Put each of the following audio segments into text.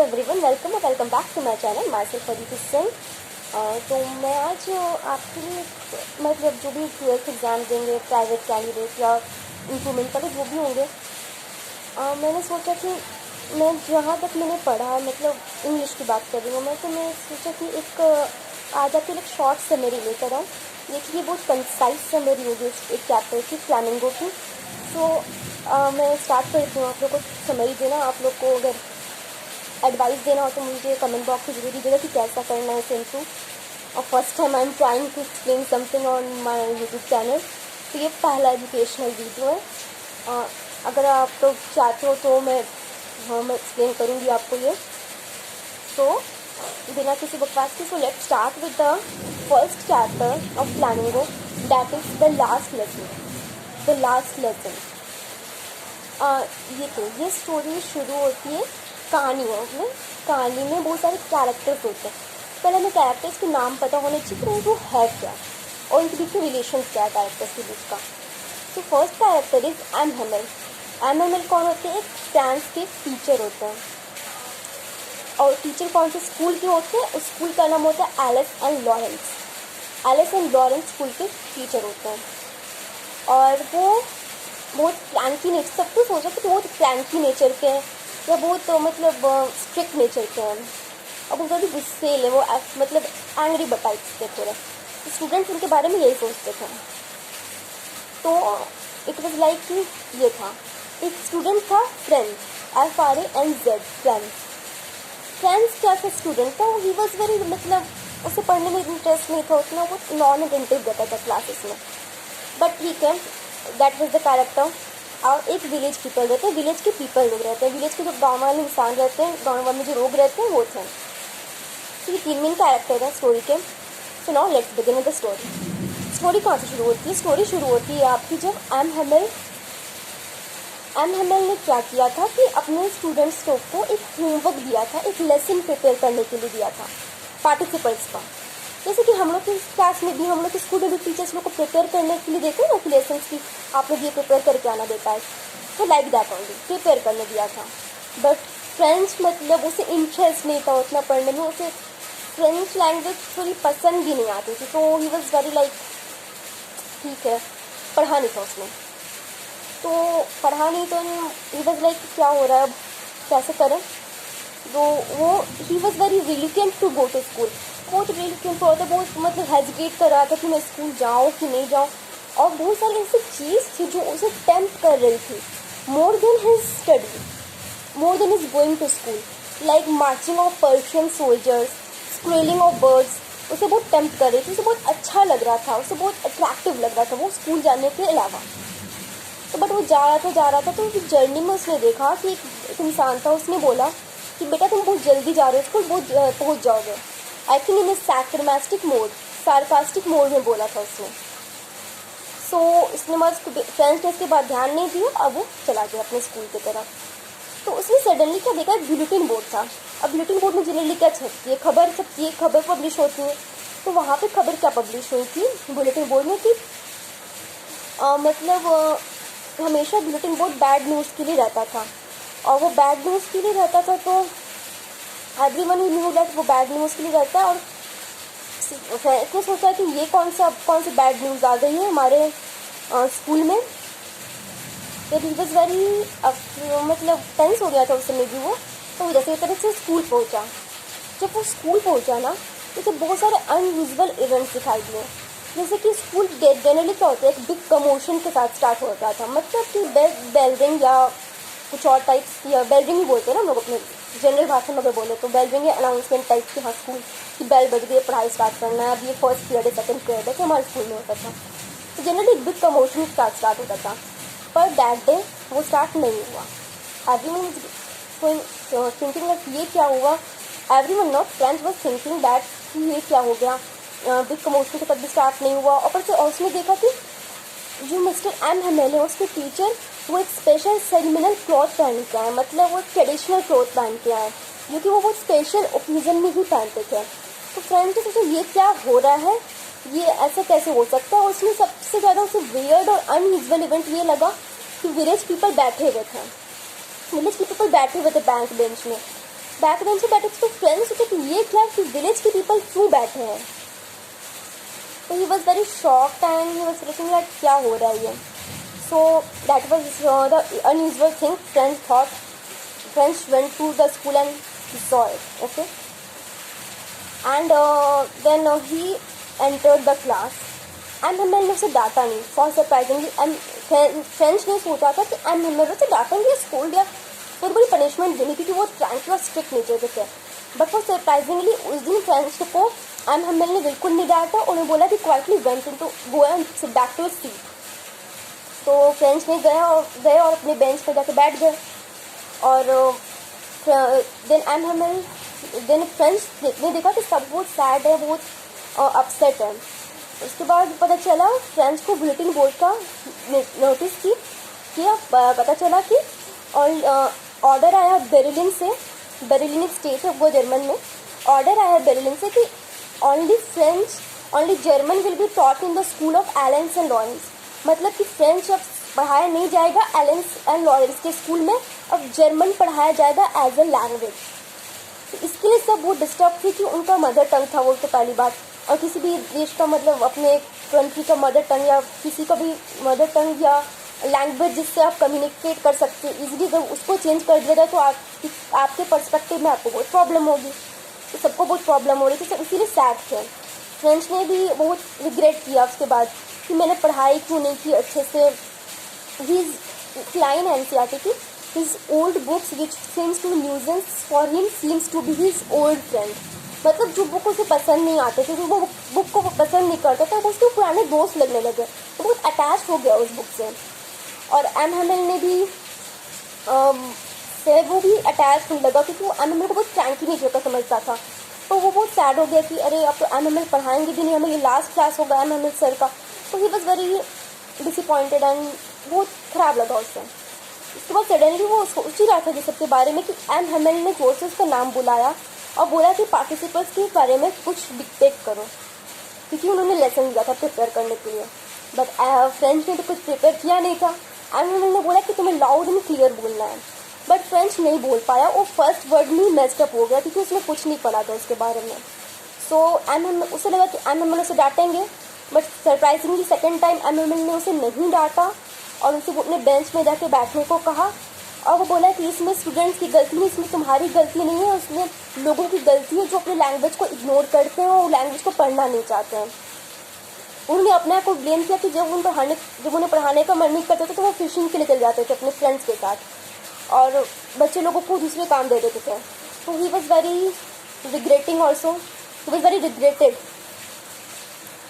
Everyone, welcome back to my channel my self Aditi Singh. तो मैं आज आपके लिए मतलब जो भी 12th एग्ज़ाम देंगे प्राइवेट कैंडिडेट या इंप्रूवमेंट वाले जो भी होंगे, मैंने सोचा कि मैं जहाँ तक मैंने पढ़ा मतलब इंग्लिश की बात कर रही हूँ मैं, तो मैं सोचा कि एक आज आपके लिए एक शॉर्ट समरी लेकर आऊँ। देखिए बहुत कंसाइज समरी होगी एक चैप्टर की, फ्लैमिंगो की। तो मैं स्टार्ट करती हूँ आप लोग को समरी देना। आप लोग को अगर एडवाइस देना हो तो मुझे कमेंट बॉक्स में जरूर दीजिएगा कि कैसा करना है सेम टू। और first time I am trying to explain something on my YouTube channel, तो ये पहला एजुकेशनल वीडियो है। अगर आप लोग चाहते हो तो मैं एक्सप्लेन करूँगी आपको ये। तो बिना किसी बकवास के, so let's start with the first chapter of flamingo, that is the last lesson. ये स्टोरी शुरू होती है कहानी में बहुत सारे कैरेक्टर्स होते हैं। पहले हमें कैरेक्टर्स के नाम पता होने चाहिए कि वो है क्या और उनके बीच में रिलेशन क्या है कैरेक्टर्स के बीच का। तो first character is M Hamel कौन होते हैं? एक फ्रांस के टीचर होते हैं। और टीचर कौन से स्कूल के होते हैं? उस स्कूल का नाम होता है एलिस एंड लॉरेंस स्कूल के टीचर होते हैं। और वो बहुत फ्रैंकी नेचर, सब कुछ सोचा कि बहुत फ्रैंकी नेचर के हैं या बहुत मतलब स्ट्रिक्ट नेचर के हैं। अब वो थोड़ी गुस्सेल है, वो मतलब एंग्री टाइप्स के थोड़े। स्टूडेंट्स उनके बारे में यही सोचते थे। तो इट वाज लाइक कि ये था, एक स्टूडेंट था FRANZ फ्रेंड्स क्या था स्टूडेंट था। ही वॉज वेरी मतलब उसे पढ़ने में इंटरेस्ट नहीं था उतना, वो नॉन अटेंटिव रहता था क्लासेस में। बट ठीक है, दैट वाज द कैरेक्टर। और एक विलेज पीपल रहते हैं, विलेज के पीपल लोग रहते हैं, विलेज के जो गाँव वाले इंसान रहते हैं, गाँव में जो लोग रहते हैं वो थे। तो ये 3 मेन कैरेक्टर हैं स्टोरी के। So now let's begin with the story. Story कहाँ से शुरू होती है? स्टोरी शुरू होती है आपकी जब एम हेमेल ने क्या किया था कि अपने स्टूडेंट्स को एक होमवर्क दिया था, एक लेसन प्रिपेयर करने के लिए दिया था पार्टिसिपेंट्स का। जैसे कि हम लोग के क्लास में भी, हम लोग के स्कूल में भी टीचर्स लोग को प्रिपेयर करने के लिए देते हैं ना कि लेसन की आप लोग ये प्रिपेयर करके आना देता है। तो लाइक दैट ओनली प्रिपेयर करने दिया था। बट फ्रेंच मतलब उसे इंटरेस्ट नहीं था उतना पढ़ने में, उसे फ्रेंच लैंग्वेज थोड़ी पसंद भी नहीं आती थी। तो ही वॉज वेरी लाइक ठीक है, पढ़ा नहीं था उसने। तो पढ़ा नहीं तो ही वॉज लाइक क्या हो रहा है, अब कैसे करें। तो वो he was very reluctant to go to school, बहुत रिलुकेंट होता, बहुत मतलब हेजिटेट कर रहा था कि मैं स्कूल जाऊँ कि नहीं जाऊँ। और बहुत सारी ऐसी चीज़ थी जो उसे टेम्प्ट कर रही थी more than his study, more than his going to school, like marching of Persian soldiers, scrawling of birds. उसे बहुत टेम्प्ट कर रही थी, उसे बहुत अच्छा लग रहा था, उसे बहुत अट्रैक्टिव लग रहा था वो स्कूल जाने के अलावा। तो बट वो जा रहा था तो जर्नी में उसने देखा कि एक इंसान था, उसने बोला कि बेटा तुम बहुत जल्दी जा रहे हो स्कूल, बहुत पहुँच जाओगे। I think in sarcastic mode में बोला था उसने। सो इसने बाद फ्रेंड्स ने इसके बाद ध्यान नहीं दिया, अब वो चला गया अपने स्कूल की तरफ। तो उसने सडनली क्या देखा, एक बुलेटिन बोर्ड था। अब बुलेटिन बोर्ड में जनरली क्या छपती है, खबर छपती है, खबर पब्लिश होती है। तो वहाँ पे खबर क्या पब्लिश हुई थी बुलेटिन बोर्ड में कि मतलब हमेशा बुलेटिन बोर्ड बैड न्यूज़ के लिए रहता था। और वो बैड न्यूज़ के लिए रहता था तो एवरीवन न्यू दैट वो बैड न्यूज़ के लिए रहता है। और इसने सोचा कि ये कौन सी बैड न्यूज़ आ गई है हमारे स्कूल में। तो ही वॉज वेरी मतलब टेंस हो गया था उस समय भी वो। तो जैसे तरह से स्कूल पहुंचा, जब वो स्कूल पहुंचा ना तो उसे बहुत सारे अनयूजुअल इवेंट्स दिखाई दिए। जैसे कि स्कूल जनरली क्या होता है, एक बिग कमोशन के साथ स्टार्ट होता था, मतलब कि बेल रिंग या कुछ और टाइप्स, या बेल रिंग ही बोलते हैं ना हम लोग अपने जनरल भाषा में अगर बोले तो। बेल रिंग या अनाउंसमेंट टाइप की, हाँ स्कूल की बेल बज गई, पढ़ाई स्टार्ट करना है, अब ये फर्स्ट पीरियड है, सेकंड पीरियड है, तो हमारे स्कूल में होता था। तो जनरली एक बिग कमोशन के साथ स्टार्ट होता था। पर दैट डे वो स्टार्ट नहीं हुआ। एवरीवन थिंकिंग दैट ये क्या हुआ, everyone not friends was thinking that ये क्या हो गया, बिग कमोशन के साथ भी स्टार्ट नहीं हुआ। और से उसने देखा कि जो मिस्टर एम हेमेल है उसके टीचर वो एक स्पेशल सेरेमनियल क्लॉथ पहन के आए, मतलब वो ट्रेडिशनल क्लॉथ पहन के आए जो कि वो बहुत स्पेशल ओकेजन में ही पहनते थे। तो फ्रेंड्स ने सोचा ये क्या हो रहा है, ये ऐसा कैसे हो सकता है। उसमें सबसे ज़्यादा उसे वियर्ड और अनयूजुअल इवेंट ये लगा कि विलेज पीपल बैठे हुए थे बैंक बेंच में। बैक बेंचर बैठे थे तो फ्रेंड्स सोचे कि ये क्या कि विलेज के पीपल क्यों बैठे हैं. तो he was very shocked and he was looking at क्या हो रहा है ये. So that was the unusual thing. Friends went to the school and saw it. Okay, and then he entered the class. M Hamel ने उसे डांटा नहीं. For surprisingly French ने सोचा था कि एम हेमल उसे डांटेंगे, स्कूल दिया तो बड़ी पनिशमेंट देनी क्योंकि वो फ्रेंच और स्ट्रिक्ट नेचर के थे. बट फॉर सरप्राइजिंगली उस दिन फ्रेंच को एम हेमल ने बिल्कुल नहीं डांटा. उन्हें बोला कि quietly went into go and sit back to seat. तो फ्रेंच ने गए और अपने बेंच पर जाकर बैठ गए. और देन फ्रेंड्स ने देखा कि सब बहुत सैड है, बहुत अपसेट है. उसके बाद पता चला फ्रेंड्स को बुलेटिन बोर्ड का नोटिस किया. पता चला कि ऑर्डर आया बेर्लिन से. बेर्लिन एक स्टेट है वो जर्मन में. ऑर्डर आया बेर्लिन से कि only German will be taught in the school of एलेंस and Lawrence. मतलब कि फ्रेंच अब पढ़ाया नहीं जाएगा एलेंस एंड लॉरेंस के स्कूल में, अब जर्मन पढ़ाया जाएगा एज ए लैंग्वेज. तो इसके लिए सब बहुत डिस्टर्ब थे कि उनका मदर टंग था वो तो पहली बात. और किसी भी देश का मतलब अपने कंट्री का मदर टंग या किसी का भी मदर टंग या लैंग्वेज जिससे आप कम्युनिकेट कर सकते हैं इजीली, जब उसको चेंज कर दिया जाए तो आपके पर्सपेक्टिव में आपको बहुत प्रॉब्लम होगी. तो सबको बहुत प्रॉब्लम हो रही थी, सब इसीलिए सैड थे. फ्रेंच ने भी बहुत रिग्रेट किया उसके बाद कि मैंने पढ़ाई क्यों नहीं की अच्छे से. हिज लाइन ऐसी आती थी, his old books which seems to be nuisance for him seems to be his old friend. मतलब जो बुक उसे पसंद नहीं आते थे, जो वो बुक को पसंद नहीं करता था, वो उसके पुराने दोस्त लगने लगे. तो बहुत अटैच हो गया उस बुक से. और एम हेमल ने भी से वो भी अटैच होने लगा क्योंकि वो एम हेमल को बहुत फ्रैंकली नेचर का समझता था. तो वो बहुत सैड हो गया कि अरे अब तो एम हेमल पढ़ाएंगे भी नहीं, हमें ये लास्ट क्लास होगा एम हेमल सर का. तो he was very disappointed and बहुत ख़राब लगा उससे. उसके बाद सडनली वो सोच ही रहा था जिस सबके बारे में कि एम हेमल ने जोर से उसका नाम बुलाया और बोला कि पार्टिसिपेंट्स के बारे में कुछ डिक्टेट करो क्योंकि उन्होंने लेसन दिया था प्रिपेयर करने के लिए. बट फ्रेंच ने तो कुछ प्रिपेयर किया नहीं था. एम हेमल ने बोला कि तुम्हें लाउड एंड क्लियर बोलना है. बट फ्रेंच नहीं बोल पाया. वो फर्स्ट वर्ड में मेस्ड अप हो गया क्योंकि उसने कुछ नहीं पढ़ा था उसके बारे में. सो उसे लगा कि एम हेमल उसे डांटेंगे. But surprisingly second time M Hamel ने उसे नहीं डांटा और उसे वो अपने बेंच में जाके बैठने को कहा. और वो बोला कि इसमें स्टूडेंट्स की गलती नहीं, इसमें तुम्हारी गलती नहीं है, उसमें लोगों की गलती है जो अपने लैंग्वेज को इग्नोर करते हैं और लैंग्वेज को पढ़ना नहीं चाहते हैं. उन्होंने अपने आप को ब्लेम किया कि जब उन्हें पढ़ाने का मन नहीं करता था तो वो फिशिंग के लिए चले जाते थे अपने फ्रेंड्स के साथ और बच्चे लोगों को दूसरे काम दे देते थे. तो he was very regretting also. He was very regretted.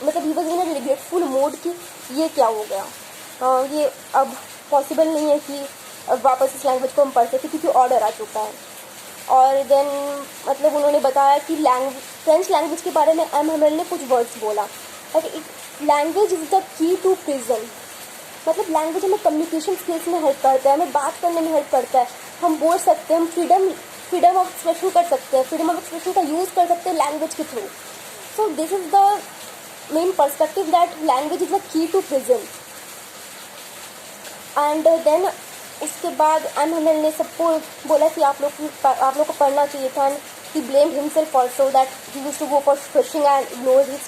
मतलब he was in a regretful mode कि ये क्या हो गया. ये अब पॉसिबल नहीं है कि अब वापस इस लैंग्वेज को हम पढ़ सकें क्योंकि ऑर्डर आ चुका है. और देन मतलब उन्होंने बताया कि फ्रेंच लैंग्वेज के बारे में एम हेमल ने कुछ वर्ड्स बोला. Language is the key to prison. मतलब लैंग्वेज हमें कम्युनिकेशन स्किल्स में हेल्प करता है, हमें बात करने में हेल्प करता है, हम बोल सकते हैं, हम फ्रीडम ऑफ एक्सप्रेशन कर सकते हैं, फ्रीडम ऑफ एक्सप्रेशन का यूज़ कर सकते हैं लैंग्वेज के through. So this is the main perspective that language is the key to prison. And then उसके बाद एम हेमल ने सबको बोला कि आप लोग को पढ़ना चाहिए था. And he blamed himself also that he used to go for fishing and ignore his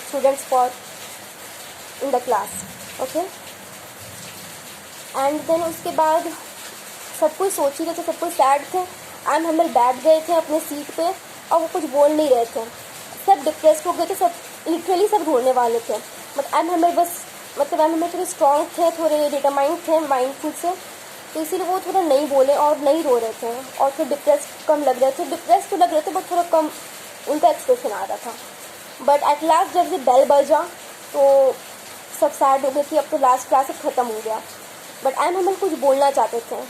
students for in the class. Okay. And then उसके बाद सब कुछ सोच ही रहे थे, सब कुछ सैड थे. एम हेमल बैठ गए थे अपने सीट पे और वो कुछ बोल नहीं रहे थे. सब डिप्रेस्ड हो गए थे, सब लिटरली सब रोने वाले थे. But M Hemal M Hemal थोड़े स्ट्रॉन्ग थे, थोड़े डिटरमाइंड थे माइंडफुल से, तो इसीलिए वो थोड़ा नहीं बोले और नहीं रो रहे थे और थोड़े डिप्रेस्ड कम लग रहे थे. डिप्रेस तो लग रहे थे बट थोड़ा कम उनका एक्सप्रेशन आ रहा था. बट एट लास्ट जब ये बेल बजा तो सब सैड हो गए कि अब तो लास्ट क्लास ख़त्म हो गया. बट एम हेमल कुछ बोलना चाहते थे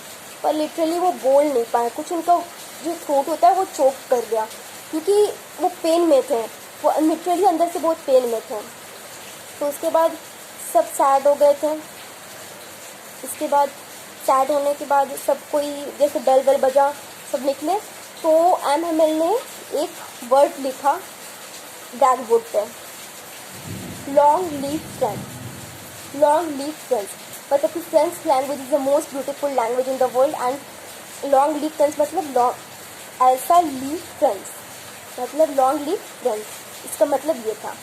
पर लिटरली वो बोल नहीं पाए. कुछ उनका जो थ्रोट होता है वो चोक कर गया क्योंकि वो पेन में थे, वो लिटरली अंदर से बहुत पेन में थे. तो उसके बाद सब सैड हो गए थे. इसके बाद सैड होने के बाद सब कोई जैसे बेल बजा सब निकले तो एम हेमल ने एक वर्ड लिखा ब्लैक बोर्ड पे, long leave French. Long leave French मतलब कि French language is the most beautiful language in the world. And long leave French मतलब एल्सा लीव फ्रेंड्स, मतलब लॉन्ग लीव फ्रेंड्स, इसका मतलब ये था।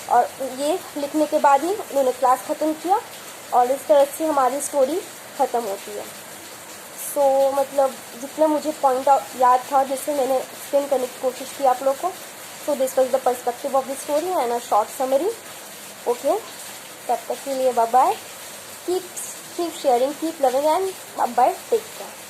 और ये लिखने के बाद ही उन्होंने क्लास ख़त्म किया और इस तरह से हमारी स्टोरी ख़त्म होती है। सो मतलब जितना मुझे पॉइंट याद था जिससे मैंने एक्सप्लेन करने की कोशिश की आप लोग को। So this was the perspective of the story and a short summary. Okay, तब तक के लिए bye bye, keep sharing, keep loving and bye bye, take care.